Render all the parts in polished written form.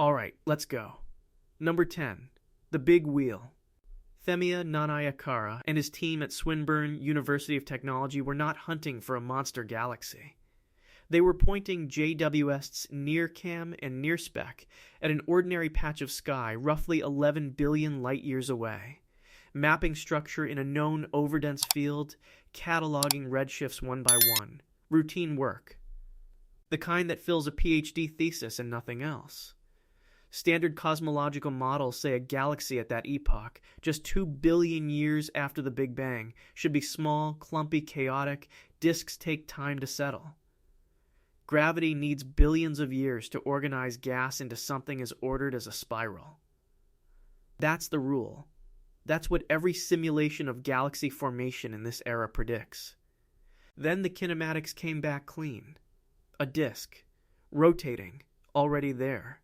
Alright, let's go. Number 10. The Big Wheel. Themia Nanayakara and his team at Swinburne University of Technology were not hunting for a monster galaxy. They were pointing JWST's NIRCam and NIRSpec at an ordinary patch of sky roughly 11 billion light-years away, mapping structure in a known overdense field, cataloging redshifts one by one. Routine work. The kind that fills a PhD thesis and nothing else. Standard cosmological models say a galaxy at that epoch, just 2 billion years after the Big Bang, should be small, clumpy, chaotic. Disks take time to settle. Gravity needs billions of years to organize gas into something as ordered as a spiral. That's the rule. That's what every simulation of galaxy formation in this era predicts. Then the kinematics came back clean. A disk, rotating, already there.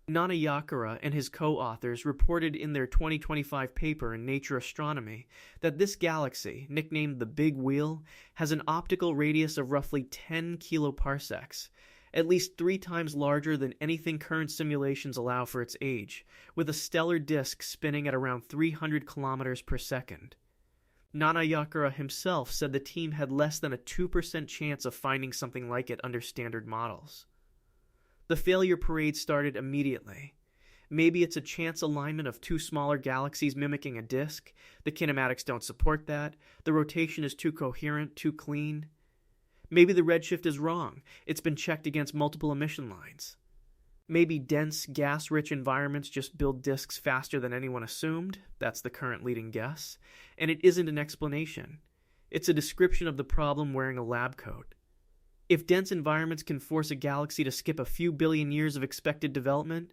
Nanayakara and his co-authors reported in their 2025 paper in Nature Astronomy that this galaxy, nicknamed the Big Wheel, has an optical radius of roughly 10 kiloparsecs, at least 3 times larger than anything current simulations allow for its age, with a stellar disk spinning at around 300 kilometers per second. Nanayakara himself said the team had less than a 2% chance of finding something like it under standard models. The failure parade started immediately. Maybe it's a chance alignment of 2 smaller galaxies mimicking a disk. The kinematics don't support that. The rotation is too coherent, too clean. Maybe the redshift is wrong. It's been checked against multiple emission lines. Maybe dense, gas-rich environments just build disks faster than anyone assumed. That's the current leading guess. And it isn't an explanation. It's a description of the problem wearing a lab coat. If dense environments can force a galaxy to skip a few billion years of expected development,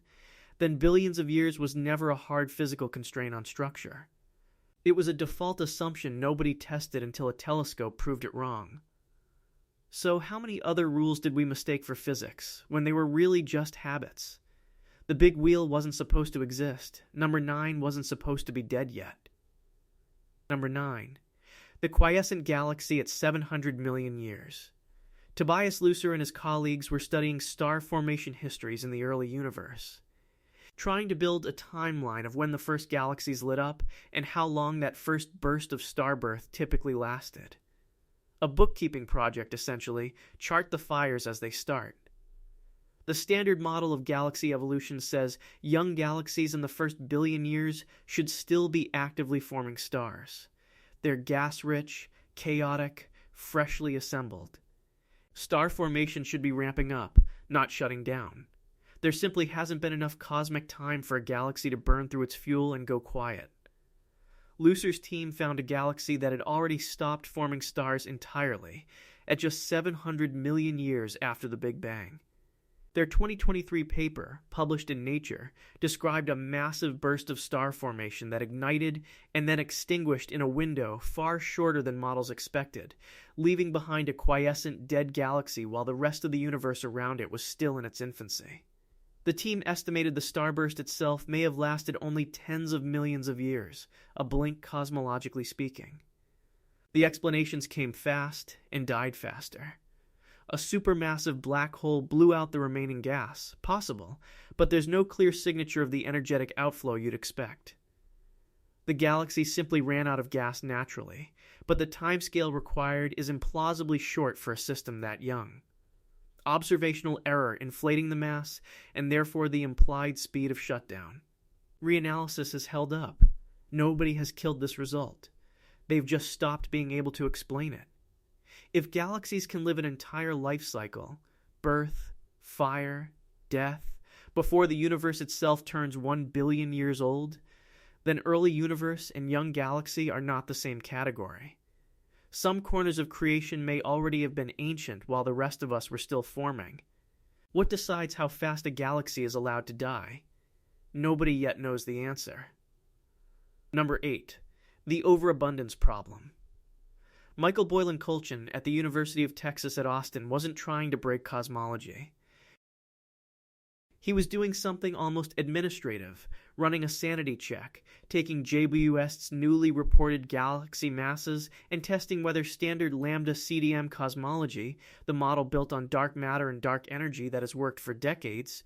then billions of years was never a hard physical constraint on structure. It was a default assumption nobody tested until a telescope proved it wrong. So how many other rules did we mistake for physics, when they were really just habits? The Big Wheel wasn't supposed to exist. Number 9 wasn't supposed to be dead yet. Number 9. The quiescent galaxy at 700 million years. Tobias Lucer and his colleagues were studying star formation histories in the early universe, trying to build a timeline of when the first galaxies lit up and how long that first burst of star birth typically lasted. A bookkeeping project, essentially, chart the fires as they start. The standard model of galaxy evolution says young galaxies in the first billion years should still be actively forming stars. They're gas-rich, chaotic, freshly assembled. Star formation should be ramping up, not shutting down. There simply hasn't been enough cosmic time for a galaxy to burn through its fuel and go quiet. Lucer's team found a galaxy that had already stopped forming stars entirely at just 700 million years after the Big Bang. Their 2023 paper, published in Nature, described a massive burst of star formation that ignited and then extinguished in a window far shorter than models expected, leaving behind a quiescent, dead galaxy while the rest of the universe around it was still in its infancy. The team estimated the starburst itself may have lasted only tens of millions of years, a blink cosmologically speaking. The explanations came fast and died faster. A supermassive black hole blew out the remaining gas, possible, but there's no clear signature of the energetic outflow you'd expect. The galaxy simply ran out of gas naturally, but the timescale required is implausibly short for a system that young. Observational error inflating the mass, and therefore the implied speed of shutdown. Reanalysis has held up. Nobody has killed this result. They've just stopped being able to explain it. If galaxies can live an entire life cycle, birth, fire, death, before the universe itself turns 1 billion years old, then early universe and young galaxy are not the same category. Some corners of creation may already have been ancient while the rest of us were still forming. What decides how fast a galaxy is allowed to die? Nobody yet knows the answer. Number 8. The overabundance problem. Michael Boylan Colchin at the University of Texas at Austin wasn't trying to break cosmology. He was doing something almost administrative, running a sanity check, taking JWST's newly reported galaxy masses and testing whether standard lambda CDM cosmology, the model built on dark matter and dark energy that has worked for decades,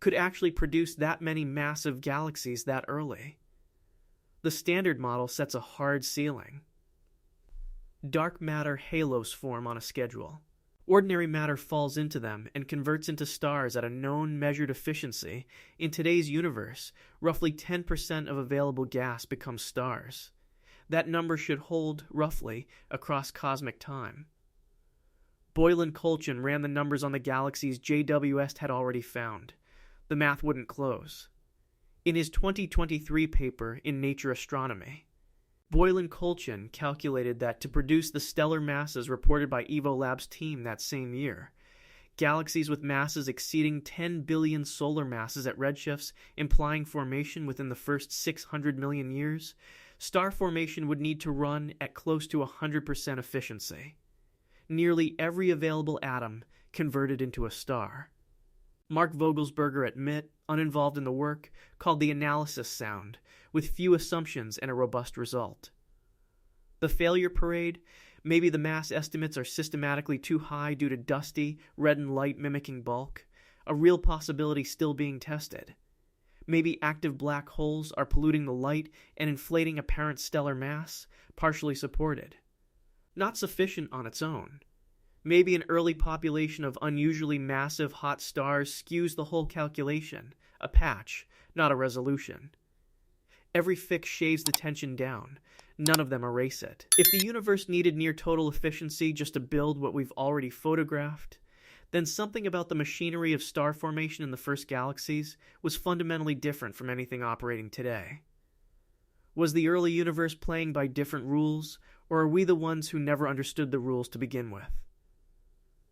could actually produce that many massive galaxies that early. The Standard Model sets a hard ceiling. Dark matter halos form on a schedule. Ordinary matter falls into them and converts into stars at a known measured efficiency. In today's universe, roughly 10% of available gas becomes stars. That number should hold, roughly, across cosmic time. Boylan-Kolchin ran the numbers on the galaxies JWST had already found. The math wouldn't close. In his 2023 paper in Nature Astronomy, Boylan-Kolchin calculated that to produce the stellar masses reported by Evolab's team that same year, galaxies with masses exceeding 10 billion solar masses at redshifts implying formation within the first 600 million years, star formation would need to run at close to 100% efficiency. Nearly every available atom converted into a star. Mark Vogelsberger at MIT, uninvolved in the work, called the analysis sound, with few assumptions and a robust result. The failure parade, maybe the mass estimates are systematically too high due to dusty, red and light mimicking bulk, a real possibility still being tested. Maybe active black holes are polluting the light and inflating apparent stellar mass, partially supported. Not sufficient on its own. Maybe an early population of unusually massive hot stars skews the whole calculation, a patch, not a resolution. Every fix shaves the tension down. None of them erase it. If the universe needed near total efficiency just to build what we've already photographed, then something about the machinery of star formation in the first galaxies was fundamentally different from anything operating today. Was the early universe playing by different rules, or are we the ones who never understood the rules to begin with?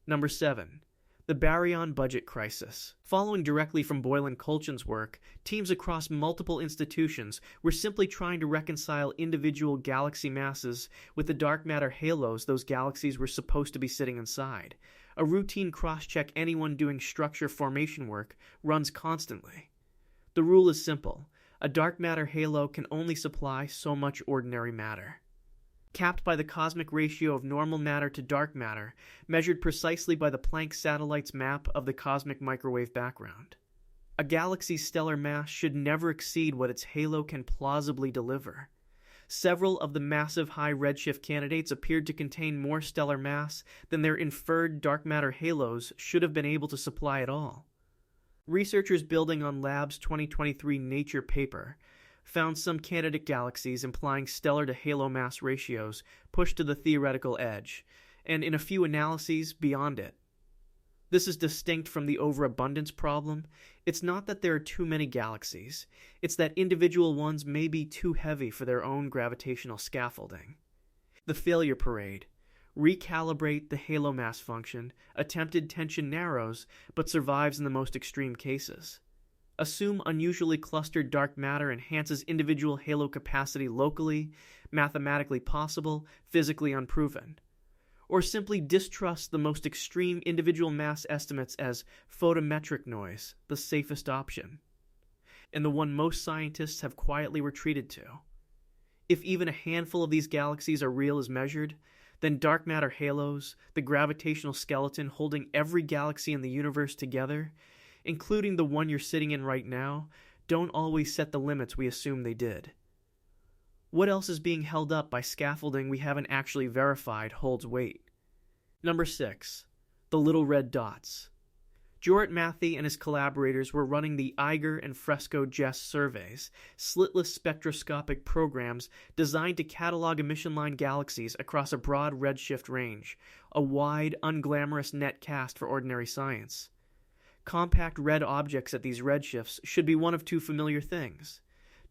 Number 7. The Baryon budget crisis. Following directly from Boylan-Kolchin's work, teams across multiple institutions were simply trying to reconcile individual galaxy masses with the dark matter halos those galaxies were supposed to be sitting inside. A routine cross-check anyone doing structure formation work runs constantly. The rule is simple. A dark matter halo can only supply so much ordinary matter. Capped by the cosmic ratio of normal matter to dark matter, measured precisely by the Planck satellite's map of the cosmic microwave background. A galaxy's stellar mass should never exceed what its halo can plausibly deliver. Several of the massive high redshift candidates appeared to contain more stellar mass than their inferred dark matter halos should have been able to supply at all. Researchers building on Lab's 2023 Nature paper found some candidate galaxies implying stellar to halo mass ratios pushed to the theoretical edge, and in a few analyses beyond it. This is distinct from the overabundance problem. It's not that there are too many galaxies, it's that individual ones may be too heavy for their own gravitational scaffolding. The failure parade. Recalibrate the halo mass function, attempted tension narrows, but survives in the most extreme cases. Assume unusually clustered dark matter enhances individual halo capacity locally, mathematically possible, physically unproven. Or simply distrust the most extreme individual mass estimates as photometric noise, the safest option, and the one most scientists have quietly retreated to. If even a handful of these galaxies are real as measured, then dark matter halos, the gravitational skeleton holding every galaxy in the universe together, including the one you're sitting in right now, don't always set the limits we assume they did. What else is being held up by scaffolding we haven't actually verified holds weight? Number 6. The little red dots. Jorrit Matthey and his collaborators were running the Eiger and Fresco JWST surveys, slitless spectroscopic programs designed to catalog emission line galaxies across a broad redshift range, a wide, unglamorous net cast for ordinary science. Compact red objects at these redshifts should be one of two familiar things: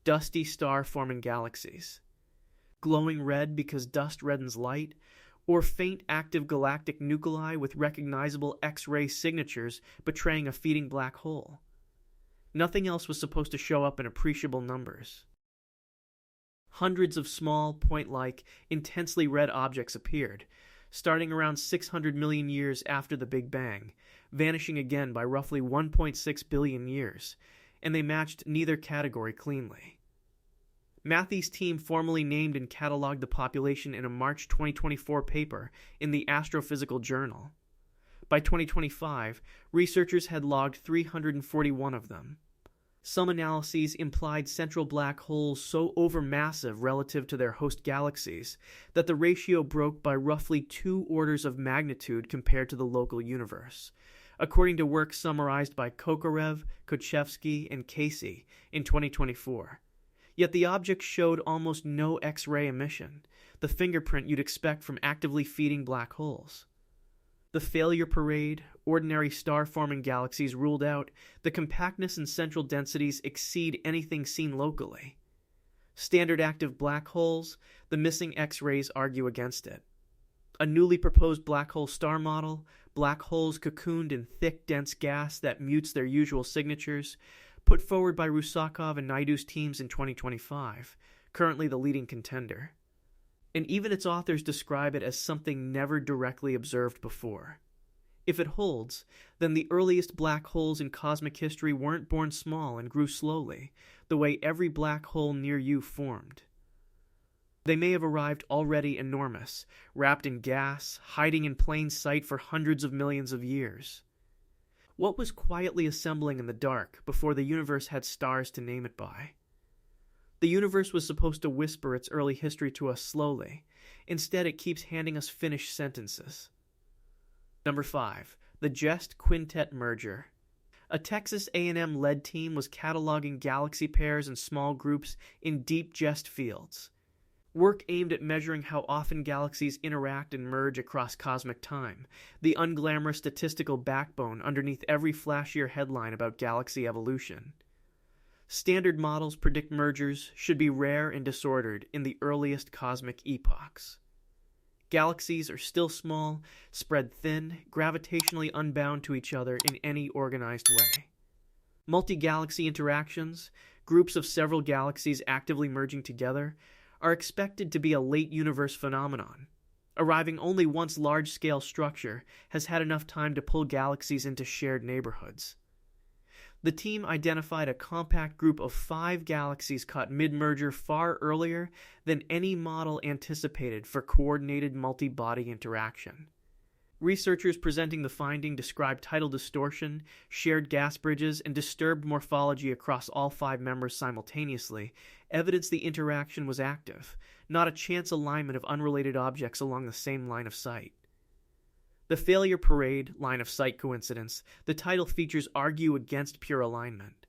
dusty star-forming galaxies. Glowing red because dust reddens light, or faint active galactic nuclei with recognizable X-ray signatures betraying a feeding black hole. Nothing else was supposed to show up in appreciable numbers. Hundreds of small, point-like, intensely red objects appeared, starting around 600 million years after the Big Bang, vanishing again by roughly 1.6 billion years, and they matched neither category cleanly. Matthey's team formally named and cataloged the population in a March 2024 paper in the Astrophysical Journal. By 2025, researchers had logged 341 of them. Some analyses implied central black holes so overmassive relative to their host galaxies that the ratio broke by roughly 2 orders of magnitude compared to the local universe, according to work summarized by Kokorev, Kochevsky, and Casey in 2024. Yet the object showed almost no X-ray emission, the fingerprint you'd expect from actively feeding black holes. The failure parade, ordinary star-forming galaxies ruled out, the compactness and central densities exceed anything seen locally. Standard active black holes, the missing X-rays argue against it. A newly proposed black hole star model, black holes cocooned in thick, dense gas that mutes their usual signatures, put forward by Rusakov and Naidu's teams in 2025, currently the leading contender. And even its authors describe it as something never directly observed before. If it holds, then the earliest black holes in cosmic history weren't born small and grew slowly, the way every black hole near you formed. They may have arrived already enormous, wrapped in gas, hiding in plain sight for hundreds of millions of years. What was quietly assembling in the dark before the universe had stars to name it by? The universe was supposed to whisper its early history to us slowly. Instead, it keeps handing us finished sentences. Number 5. The JWST Quintet Merger. A Texas A&M-led team was cataloging galaxy pairs and small groups in deep JWST fields. Work aimed at measuring how often galaxies interact and merge across cosmic time, the unglamorous statistical backbone underneath every flashier headline about galaxy evolution. Standard models predict mergers should be rare and disordered in the earliest cosmic epochs. Galaxies are still small, spread thin, gravitationally unbound to each other in any organized way. Multi-galaxy interactions, groups of several galaxies actively merging together, are expected to be a late universe phenomenon, arriving only once large-scale structure has had enough time to pull galaxies into shared neighborhoods. The team identified a compact group of 5 galaxies caught mid-merger far earlier than any model anticipated for coordinated multi-body interaction. Researchers presenting the finding described tidal distortion, shared gas bridges, and disturbed morphology across all 5 members simultaneously, evidence the interaction was active, not a chance alignment of unrelated objects along the same line of sight. The failure parade, line of sight coincidence, the title features argue against pure alignment.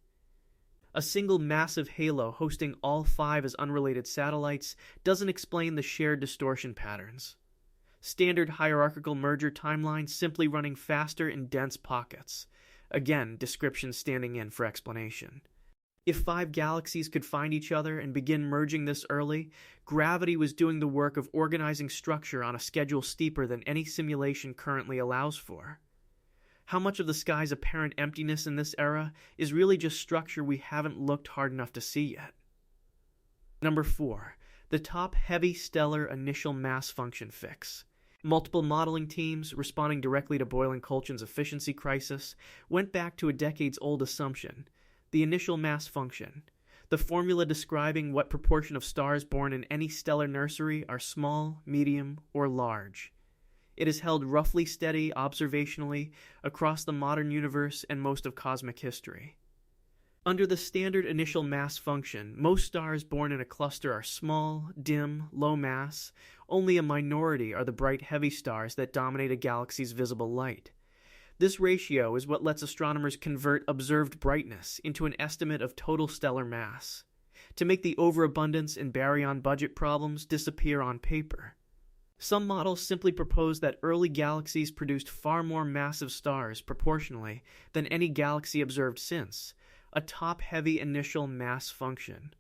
A single massive halo hosting all 5 as unrelated satellites doesn't explain the shared distortion patterns. Standard hierarchical merger timelines simply running faster in dense pockets. Again, description standing in for explanation. If 5 galaxies could find each other and begin merging this early, gravity was doing the work of organizing structure on a schedule steeper than any simulation currently allows for. How much of the sky's apparent emptiness in this era is really just structure we haven't looked hard enough to see yet? Number 4. The top-heavy stellar initial mass function fix. Multiple modeling teams, responding directly to Boylan-Kolchin's efficiency crisis, went back to a decades-old assumption: the initial mass function, the formula describing what proportion of stars born in any stellar nursery are small, medium, or large. It is held roughly steady observationally across the modern universe and most of cosmic history. Under the standard initial mass function, most stars born in a cluster are small, dim, low mass. Only a minority are the bright, heavy stars that dominate a galaxy's visible light. This ratio is what lets astronomers convert observed brightness into an estimate of total stellar mass, to make the overabundance and Baryon budget problems disappear on paper. Some models simply propose that early galaxies produced far more massive stars proportionally than any galaxy observed since, a top-heavy initial mass function.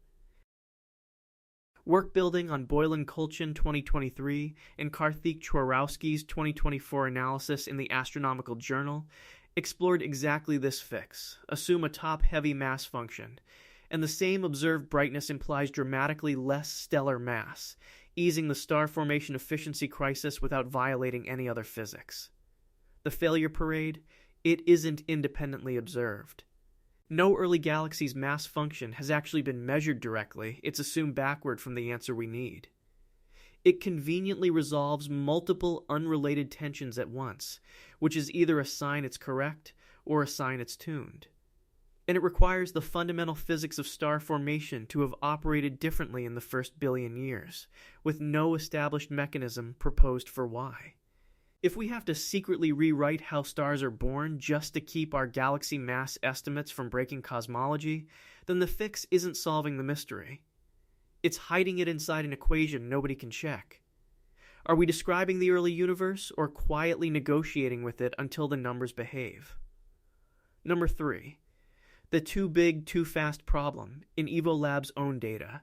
Work building on Boylan-Kolchin 2023 and Karthik Chorowski's 2024 analysis in the Astronomical Journal explored exactly this fix: assume a top-heavy mass function, and the same observed brightness implies dramatically less stellar mass, easing the star formation efficiency crisis without violating any other physics. The failure parade? It isn't independently observed. No early galaxy's mass function has actually been measured directly. It's assumed backward from the answer we need. It conveniently resolves multiple unrelated tensions at once, which is either a sign it's correct or a sign it's tuned. And it requires the fundamental physics of star formation to have operated differently in the first billion years, with no established mechanism proposed for why. If we have to secretly rewrite how stars are born just to keep our galaxy mass estimates from breaking cosmology, then the fix isn't solving the mystery. It's hiding it inside an equation nobody can check. Are we describing the early universe or quietly negotiating with it until the numbers behave? Number 3. The too big, too fast problem in Evolab's own data.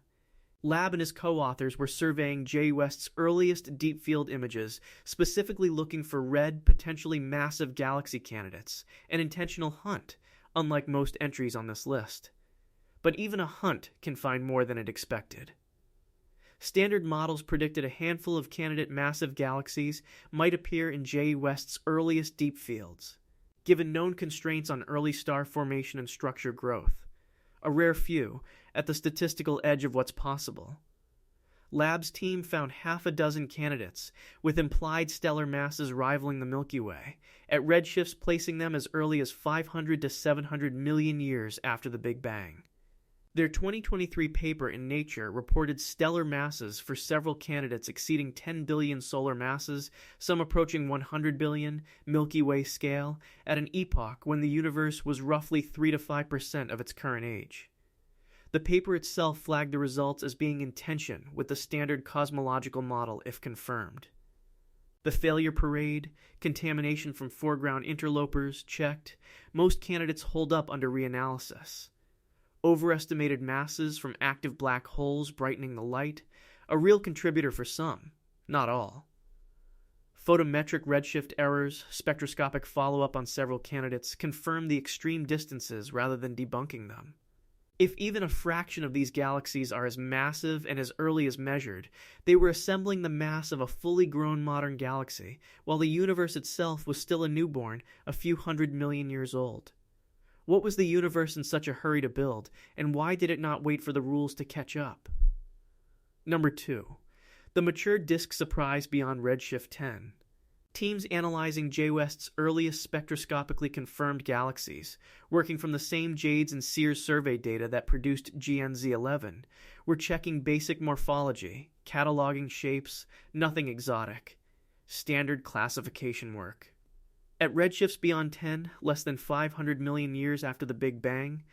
Lab and his co-authors were surveying JWST's earliest deep field images, specifically looking for red, potentially massive galaxy candidates, an intentional hunt, unlike most entries on this list. But even a hunt can find more than it expected. Standard models predicted a handful of candidate massive galaxies might appear in JWST's earliest deep fields, given known constraints on early star formation and structure growth, a rare few at the statistical edge of what's possible. Lab's team found half a dozen candidates, with implied stellar masses rivaling the Milky Way, at redshifts placing them as early as 500 to 700 million years after the Big Bang. Their 2023 paper in Nature reported stellar masses for several candidates exceeding 10 billion solar masses, some approaching 100 billion, Milky Way scale, at an epoch when the universe was roughly 3 to 5% of its current age. The paper itself flagged the results as being in tension with the standard cosmological model if confirmed. The failure parade, contamination from foreground interlopers checked, most candidates hold up under reanalysis. Overestimated masses from active black holes brightening the light, a real contributor for some, not all. Photometric redshift errors, spectroscopic follow-up on several candidates confirm the extreme distances rather than debunking them. If even a fraction of these galaxies are as massive and as early as measured, they were assembling the mass of a fully grown modern galaxy, while the universe itself was still a newborn, a few 100 million years old. What was the universe in such a hurry to build, and why did it not wait for the rules to catch up? Number 2. The mature disk surprise beyond Redshift 10. Teams analyzing JWST's earliest spectroscopically confirmed galaxies, working from the same JADES and SEERS survey data that produced GNZ11, were checking basic morphology, cataloging shapes, nothing exotic. Standard classification work. At redshifts beyond 10, less than 500 million years after the Big Bang,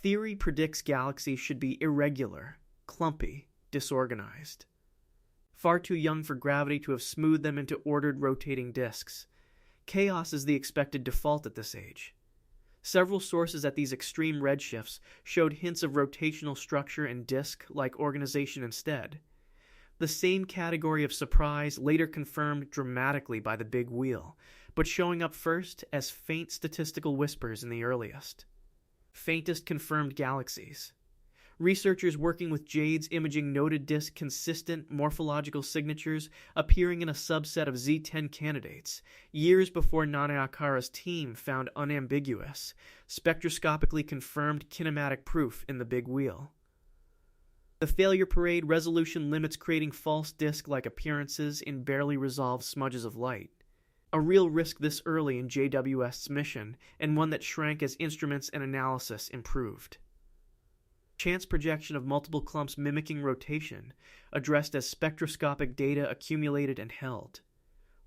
theory predicts galaxies should be irregular, clumpy, disorganized. Far too young for gravity to have smoothed them into ordered rotating disks. Chaos is the expected default at this age. Several sources at these extreme redshifts showed hints of rotational structure and disk-like organization instead. The same category of surprise later confirmed dramatically by the Big Wheel, but showing up first as faint statistical whispers in the earliest. Faintest confirmed galaxies. Researchers working with JADES imaging noted disk consistent morphological signatures appearing in a subset of Z10 candidates, years before Nanayakara's team found unambiguous, spectroscopically confirmed kinematic proof in the Big Wheel. The failure parade resolution limits creating false disk-like appearances in barely resolved smudges of light. A real risk this early in JWST's mission, and one that shrank as instruments and analysis improved. Chance projection of multiple clumps mimicking rotation, addressed as spectroscopic data accumulated and held.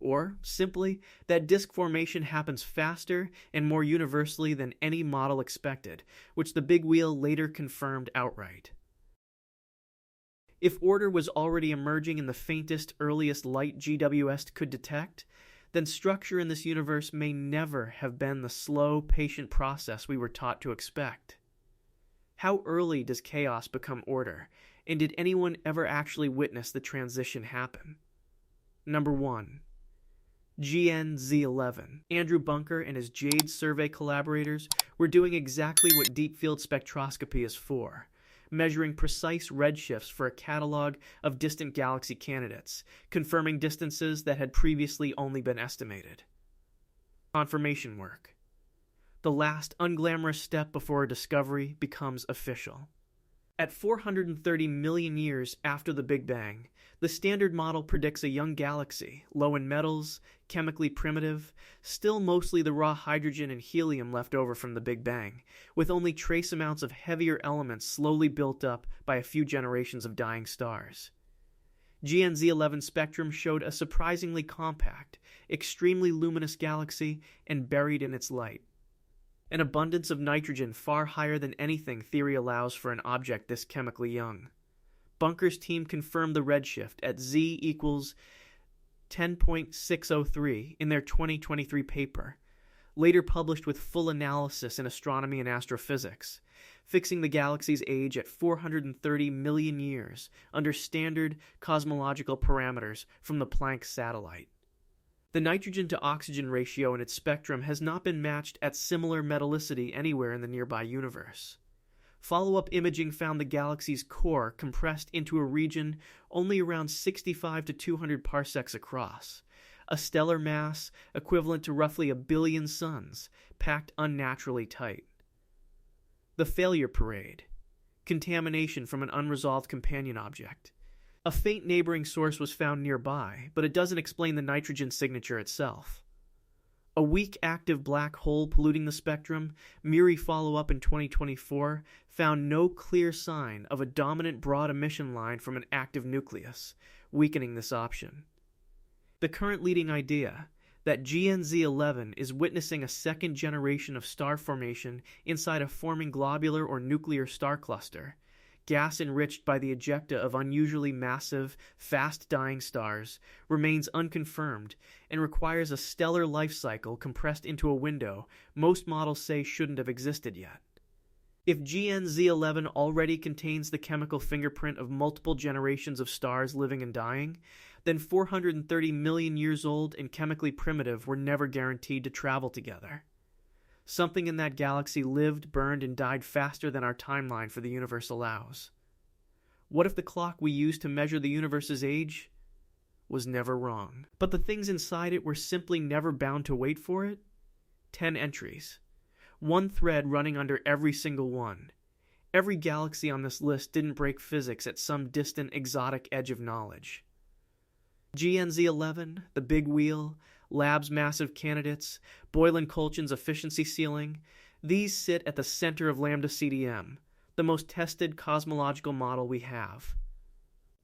Or, simply, that disk formation happens faster and more universally than any model expected, which the Big Wheel later confirmed outright. If order was already emerging in the faintest, earliest light JWST could detect, then structure in this universe may never have been the slow, patient process we were taught to expect. How early does chaos become order, and did anyone ever actually witness the transition happen? Number 1. GNZ11. Andrew Bunker and his JADES survey collaborators were doing exactly what deep field spectroscopy is for, measuring precise redshifts for a catalog of distant galaxy candidates, confirming distances that had previously only been estimated. Confirmation work. The last unglamorous step before a discovery becomes official. At 430 million years after the Big Bang, the Standard Model predicts a young galaxy, low in metals, chemically primitive, still mostly the raw hydrogen and helium left over from the Big Bang, with only trace amounts of heavier elements slowly built up by a few generations of dying stars. GNZ11 spectrum showed a surprisingly compact, extremely luminous galaxy and buried in its light. An abundance of nitrogen far higher than anything theory allows for an object this chemically young. Bunker's team confirmed the redshift at Z equals 10.603 in their 2023 paper, later published with full analysis in Astronomy and Astrophysics, fixing the galaxy's age at 430 million years under standard cosmological parameters from the Planck satellite. The nitrogen-to-oxygen ratio in its spectrum has not been matched at similar metallicity anywhere in the nearby universe. Follow-up imaging found the galaxy's core compressed into a region only around 65 to 200 parsecs across, a stellar mass equivalent to roughly 1 billion suns, packed unnaturally tight. The failure parade. Contamination from an unresolved companion object. A faint neighboring source was found nearby, but it doesn't explain the nitrogen signature itself. A weak active black hole polluting the spectrum, MIRI follow-up in 2024 found no clear sign of a dominant broad emission line from an active nucleus, weakening this option. The current leading idea, that GNZ11 is witnessing a second generation of star formation inside a forming globular or nuclear star cluster, gas enriched by the ejecta of unusually massive, fast-dying stars, remains unconfirmed and requires a stellar life cycle compressed into a window most models say shouldn't have existed yet. If GNZ11 already contains the chemical fingerprint of multiple generations of stars living and dying, then 430 million years old and chemically primitive were never guaranteed to travel together. Something in that galaxy lived, burned, and died faster than our timeline for the universe allows. What if the clock we use to measure the universe's age was never wrong? But the things inside it were simply never bound to wait for it? 10 entries. One thread running under every single one. Every galaxy on this list didn't break physics at some distant, exotic edge of knowledge. GNZ11, the Big Wheel, Lab's massive candidates, Boylan-Kolchin's efficiency ceiling, these sit at the center of Lambda CDM, the most tested cosmological model we have.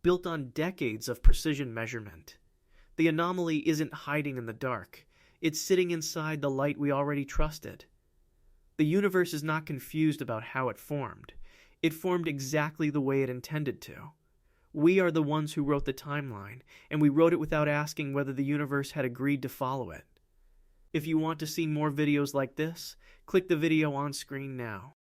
Built on decades of precision measurement. The anomaly isn't hiding in the dark. It's sitting inside the light we already trusted. The universe is not confused about how it formed. It formed exactly the way it intended to. We are the ones who wrote the timeline, and we wrote it without asking whether the universe had agreed to follow it. If you want to see more videos like this, click the video on screen now.